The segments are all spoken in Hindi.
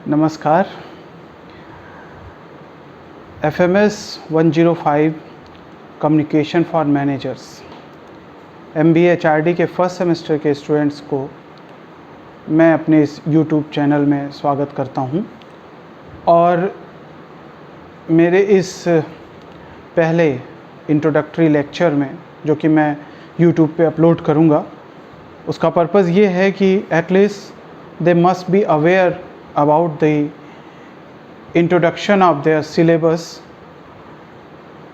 नमस्कार। FMS 105 communication for managers MBA HRD के फर्स्ट सेमेस्टर के स्टूडेंट्स को मैं अपने इस YouTube चैनल में स्वागत करता हूं और मेरे इस पहले इंट्रोडक्टरी लेक्चर में जो कि मैं YouTube पे अपलोड करूंगा, उसका पर्पज़ ये है कि at least they must be aware about the introduction of their syllabus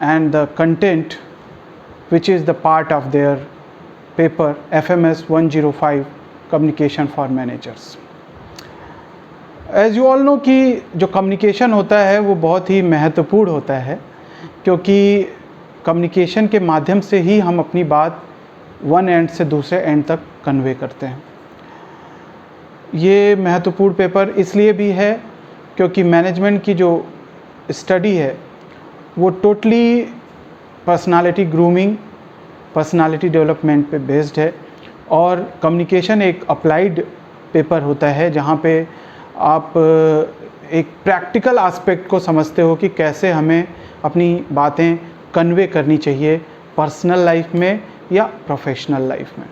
and the content which is the part of their paper FMS 105 Communication for Managers. As you all know कि जो कम्युनिकेशन होता है वो बहुत ही महत्वपूर्ण होता है, क्योंकि कम्युनिकेशन के माध्यम से ही हम अपनी बात वन एंड से दूसरे एंड तक कन्वे करते हैं। ये महत्वपूर्ण पेपर इसलिए भी है क्योंकि मैनेजमेंट की जो स्टडी है वो totally personality grooming, personality development पे बेस्ड है और कम्युनिकेशन एक अप्लाइड पेपर होता है जहाँ पे आप एक प्रैक्टिकल एस्पेक्ट को समझते हो कि कैसे हमें अपनी बातें कन्वे करनी चाहिए पर्सनल लाइफ में या प्रोफेशनल लाइफ में,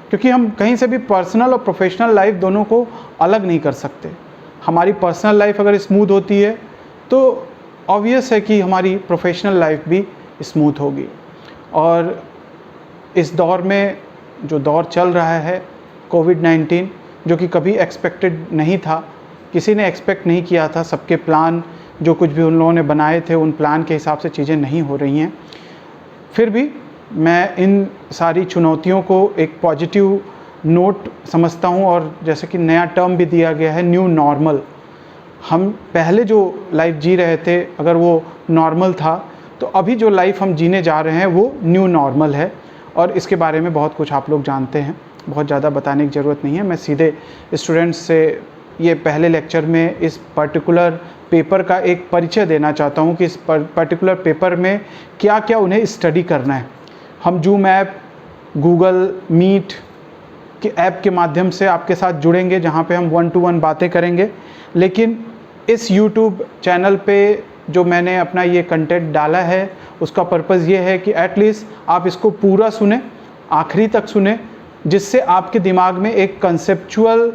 क्योंकि हम कहीं से भी पर्सनल और प्रोफेशनल लाइफ दोनों को अलग नहीं कर सकते। हमारी पर्सनल लाइफ अगर स्मूथ होती है तो ऑब्वियस है कि हमारी प्रोफेशनल लाइफ भी स्मूथ होगी। और इस दौर में जो दौर चल रहा है कोविड-19, जो कि कभी एक्सपेक्टेड नहीं था, किसी ने एक्सपेक्ट नहीं किया था, सबके प्लान जो कुछ भी उन लोगों ने बनाए थे उन प्लान के हिसाब से चीज़ें नहीं हो रही हैं, फिर भी मैं इन सारी चुनौतियों को एक पॉजिटिव नोट समझता हूँ। और जैसे कि नया टर्म भी दिया गया है न्यू नॉर्मल, हम पहले जो लाइफ जी रहे थे अगर वो नॉर्मल था तो अभी जो लाइफ हम जीने जा रहे हैं वो न्यू नॉर्मल है। और इसके बारे में बहुत कुछ आप लोग जानते हैं, बहुत ज़्यादा बताने की ज़रूरत नहीं है। मैं सीधे स्टूडेंट्स से ये पहले लेक्चर में इस पर्टिकुलर पेपर का एक परिचय देना चाहता हूँ कि इस पर्टिकुलर पेपर में क्या क्या उन्हें स्टडी करना है। हम जूम ऐप, गूगल मीट के ऐप के माध्यम से आपके साथ जुड़ेंगे जहाँ पे हम 1-to-1 बातें करेंगे, लेकिन इस YouTube चैनल पे जो मैंने अपना ये कंटेंट डाला है उसका पर्पज़ ये है कि एटलीस्ट आप इसको पूरा सुने, आखिरी तक सुने, जिससे आपके दिमाग में एक कंसेप्चुअल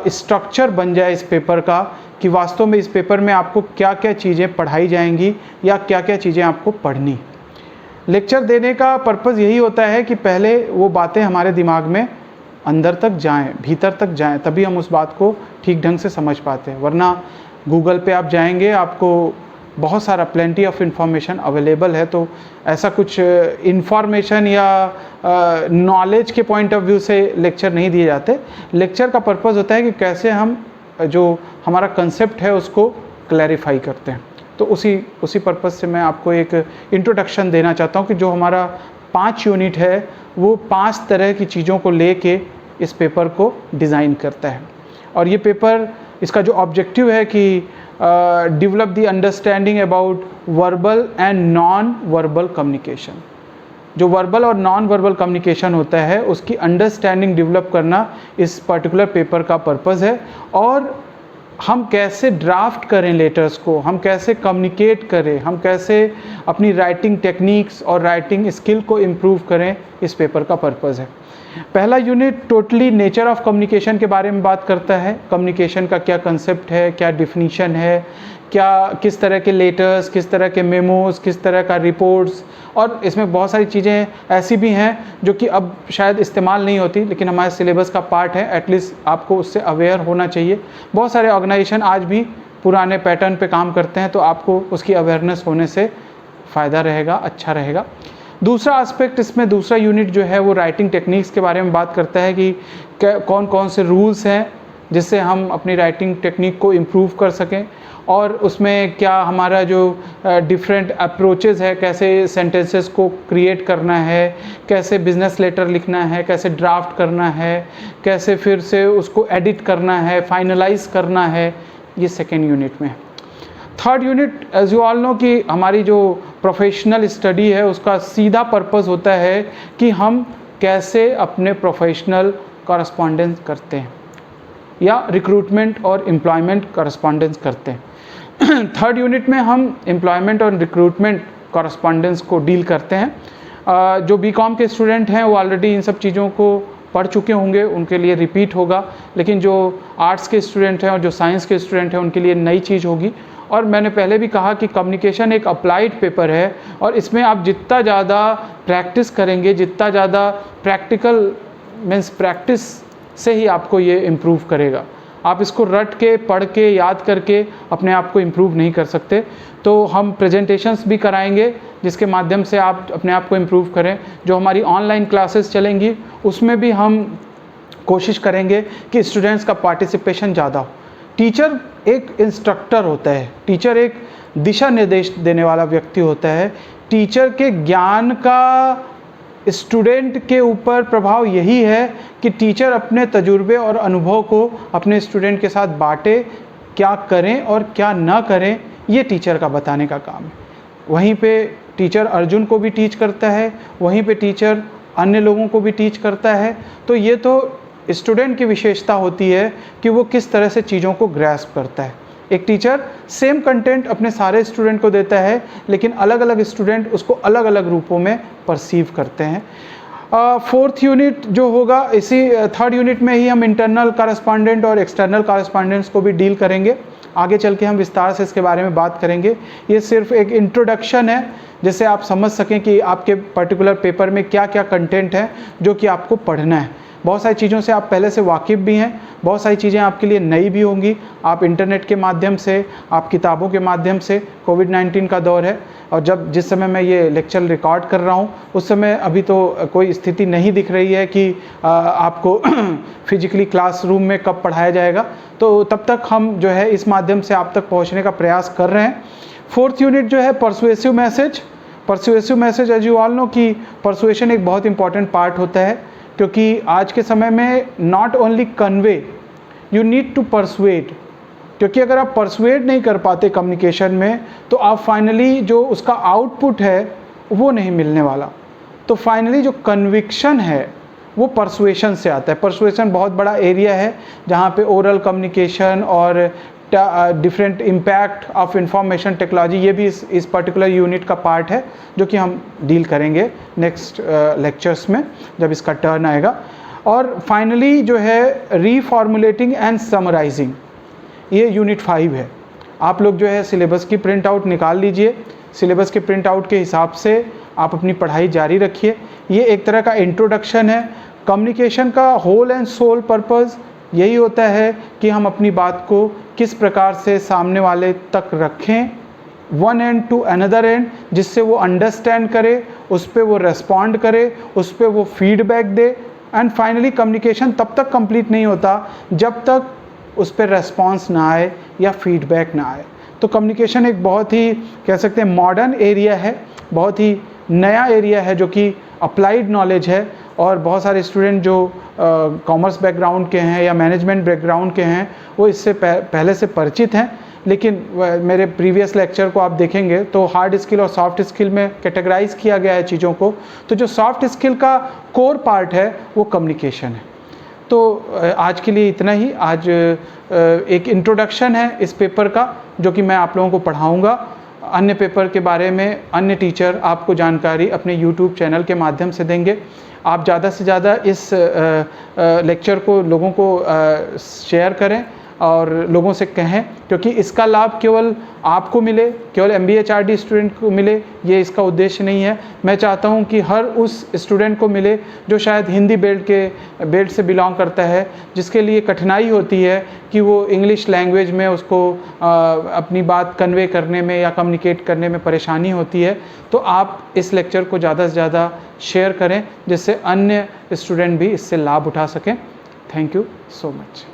स्ट्रक्चर बन जाए इस पेपर का कि वास्तव में इस पेपर में आपको क्या क्या चीज़ें पढ़ाई जाएंगी या क्या क्या चीज़ें आपको पढ़नी। लेक्चर देने का पर्पज़ यही होता है कि पहले वो बातें हमारे दिमाग में अंदर तक जाएं, भीतर तक जाएं, तभी हम उस बात को ठीक ढंग से समझ पाते हैं। वरना गूगल पे आप जाएंगे, आपको बहुत सारा प्लेंटी ऑफ इन्फॉर्मेशन अवेलेबल है, तो ऐसा कुछ इन्फॉर्मेशन या नॉलेज के पॉइंट ऑफ व्यू से लेक्चर नहीं दिए जाते। लेक्चर का पर्पज़ होता है कि कैसे हम जो हमारा कंसेप्ट है उसको क्लैरिफाई करते हैं। तो उसी पर्पज़ से मैं आपको एक इंट्रोडक्शन देना चाहता हूँ कि जो हमारा 5 यूनिट है वो 5 तरह की चीज़ों को लेके इस पेपर को डिज़ाइन करता है। और ये पेपर, इसका जो ऑब्जेक्टिव है कि develop the understanding about verbal and non verbal communication. जो वर्बल और नॉन वर्बल कम्युनिकेशन होता है उसकी अंडरस्टैंडिंग डेवलप करना इस पर्टिकुलर पेपर का पर्पज़ है। और हम कैसे ड्राफ्ट करें लेटर्स को, हम कैसे कम्युनिकेट करें, हम कैसे अपनी राइटिंग टेक्निक्स और राइटिंग स्किल को इम्प्रूव करें, इस पेपर का पर्पज़ है। पहला unit totally nature of communication के बारे में बात करता है। कम्युनिकेशन का क्या कंसेप्ट है, क्या डिफिनीशन है, किस तरह के लेटर्स, किस तरह के मेमोज, किस तरह का रिपोर्ट्स, और इसमें बहुत सारी चीज़ें ऐसी भी हैं जो कि अब शायद इस्तेमाल नहीं होती लेकिन हमारे सिलेबस का पार्ट है। एटलीस्ट आपको उससे अवेयर होना चाहिए। बहुत सारे ऑर्गेनाइजेशन आज भी पुराने पैटर्न पे काम करते हैं, तो आपको उसकी अवेयरनेस होने से फ़ायदा रहेगा, अच्छा रहेगा। दूसरा एस्पेक्ट इसमें, दूसरा यूनिट जो है वो राइटिंग टेक्निक्स के बारे में बात करता है कि कौन कौन से रूल्स हैं जिससे हम अपनी राइटिंग टेक्निक को इम्प्रूव कर सकें, और उसमें क्या हमारा जो डिफरेंट अप्रोचेस है, कैसे सेंटेंसेस को क्रिएट करना है, कैसे बिजनेस लेटर लिखना है, कैसे ड्राफ्ट करना है, कैसे फिर से उसको एडिट करना है, फाइनलाइज करना है, ये सेकेंड यूनिट में है। Third unit, as you all know कि हमारी जो प्रोफेशनल स्टडी है उसका सीधा पर्पस होता है कि हम कैसे अपने प्रोफेशनल कॉरस्पॉन्डेंस करते हैं। या रिक्रूटमेंट और एम्प्लॉयमेंट कॉरस्पॉन्डेंस करते हैं। थर्ड यूनिट में हम एम्प्लॉयमेंट और रिक्रूटमेंट कॉरस्पॉन्डेंस को डील करते हैं। जो बीकॉम के स्टूडेंट हैं वो ऑलरेडी इन सब चीज़ों को पढ़ चुके होंगे, उनके लिए रिपीट होगा, लेकिन जो आर्ट्स के स्टूडेंट हैं और जो साइंस के स्टूडेंट हैं उनके लिए नई चीज़ होगी। और मैंने पहले भी कहा कि कम्युनिकेशन एक अप्लाइड पेपर है और इसमें आप जितना ज़्यादा प्रैक्टिस करेंगे, जितना ज़्यादा प्रैक्टिकल मीन्स प्रैक्टिस से ही आपको ये इम्प्रूव करेगा। आप इसको रट के, पढ़ के, याद करके अपने आप को इम्प्रूव नहीं कर सकते। तो हम प्रेजेंटेशंस भी कराएंगे जिसके माध्यम से आप अपने आप को इम्प्रूव करें। जो हमारी ऑनलाइन क्लासेस चलेंगी उसमें भी हम कोशिश करेंगे कि स्टूडेंट्स का पार्टिसिपेशन ज़्यादा हो। टीचर एक इंस्ट्रक्टर होता है, टीचर एक दिशा निर्देश देने वाला व्यक्ति होता है। टीचर के ज्ञान का स्टूडेंट के ऊपर प्रभाव यही है कि टीचर अपने तजुर्बे और अनुभव को अपने स्टूडेंट के साथ बांटे, क्या करें और क्या ना करें ये टीचर का बताने का काम है। वहीं पे टीचर अर्जुन को भी टीच करता है, वहीं पे टीचर अन्य लोगों को भी टीच करता है। तो ये तो स्टूडेंट की विशेषता होती है कि वो किस तरह से चीज़ों को ग्रैस्प करता है। एक टीचर सेम कंटेंट अपने सारे स्टूडेंट को देता है, लेकिन अलग अलग स्टूडेंट उसको अलग अलग रूपों में परसीव करते हैं। फोर्थ यूनिट जो होगा, इसी थर्ड यूनिट में ही हम इंटरनल कॉरेस्पॉन्डेंट और एक्सटर्नल कॉरेस्पॉन्डेंट्स को भी डील करेंगे। आगे चल के हम विस्तार से इसके बारे में बात करेंगे। ये सिर्फ एक इंट्रोडक्शन है जिससे आप समझ सकें कि आपके पर्टिकुलर पेपर में क्या क्या कंटेंट है जो कि आपको पढ़ना है। बहुत सारी चीज़ों से आप पहले से वाकिफ़ भी हैं, बहुत सारी चीज़ें आपके लिए नई भी होंगी। आप इंटरनेट के माध्यम से, आप किताबों के माध्यम से, कोविड-19 का दौर है और जिस समय मैं ये लेक्चर रिकॉर्ड कर रहा हूँ उस समय अभी तो कोई स्थिति नहीं दिख रही है कि आपको फिजिकली क्लासरूम में कब पढ़ाया जाएगा। तो तब तक हम जो है इस माध्यम से आप तक पहुँचने का प्रयास कर रहे हैं। फोर्थ यूनिट जो है persuasive message. Persuasive message as you all know कि परसुएशन एक बहुत इंपॉर्टेंट पार्ट होता है, क्योंकि आज के समय में not only convey, you need to persuade. क्योंकि अगर आप परसुएड नहीं कर पाते कम्युनिकेशन में तो आप फाइनली जो उसका आउटपुट है वो नहीं मिलने वाला। तो फाइनली जो कन्विक्शन है वो परसुएशन से आता है। परसुएशन बहुत बड़ा एरिया है जहाँ पे ओरल कम्युनिकेशन और different impact of information technology, ये भी इस पर्टिकुलर यूनिट का पार्ट है जो कि हम डील करेंगे नेक्स्ट लेक्चर्स में जब इसका टर्न आएगा। और फाइनली जो है रीफॉर्मुलेटिंग एंड समराइजिंग, ये यूनिट 5 है। आप लोग जो है सिलेबस की प्रिंट आउट निकाल लीजिए, सिलेबस के प्रिंट आउट के हिसाब से आप अपनी पढ़ाई जारी रखिए। ये एक तरह का इंट्रोडक्शन है। कम्युनिकेशन का होल एंड सोल पर्पज़ यही होता है कि हम अपनी बात को किस प्रकार से सामने वाले तक रखें, one end to another end, जिससे वो अंडरस्टैंड करे, उस पर वो रेस्पॉन्ड करे, उस पर वो feedback they. And finally communication तब तक कंप्लीट नहीं होता जब तक उस पर रेस्पॉन्स ना आए या फीडबैक ना आए। तो कम्युनिकेशन एक बहुत ही कह सकते हैं मॉडर्न एरिया है, बहुत ही नया एरिया है जो कि अप्लाइड नॉलेज है। और बहुत सारे स्टूडेंट जो कॉमर्स बैकग्राउंड के हैं या मैनेजमेंट बैकग्राउंड के हैं वो इससे पहले से परिचित हैं, लेकिन मेरे प्रीवियस लेक्चर को आप देखेंगे तो हार्ड स्किल और सॉफ्ट स्किल में कैटेगराइज किया गया है चीज़ों को। तो जो सॉफ्ट स्किल का कोर पार्ट है वो कम्युनिकेशन है। तो आज के लिए इतना ही। आज एक इंट्रोडक्शन है इस पेपर का जो कि मैं आप लोगों को पढ़ाऊँगा। अन्य पेपर के बारे में अन्य टीचर आपको जानकारी अपने YouTube चैनल के माध्यम से देंगे। आप ज़्यादा से ज़्यादा इस लेक्चर को लोगों को शेयर करें और लोगों से कहें, क्योंकि इसका लाभ केवल आपको मिले, केवल MBA HRD स्टूडेंट को मिले, ये इसका उद्देश्य नहीं है। मैं चाहता हूँ कि हर उस स्टूडेंट को मिले जो शायद हिंदी बेल्ट से बिलोंग करता है, जिसके लिए कठिनाई होती है कि वो इंग्लिश लैंग्वेज में उसको अपनी बात कन्वे करने में या कम्युनिकेट करने में परेशानी होती है। तो आप इस लेक्चर को ज़्यादा से ज़्यादा शेयर करें जिससे अन्य स्टूडेंट भी इससे लाभ उठा सकें। Thank you so much.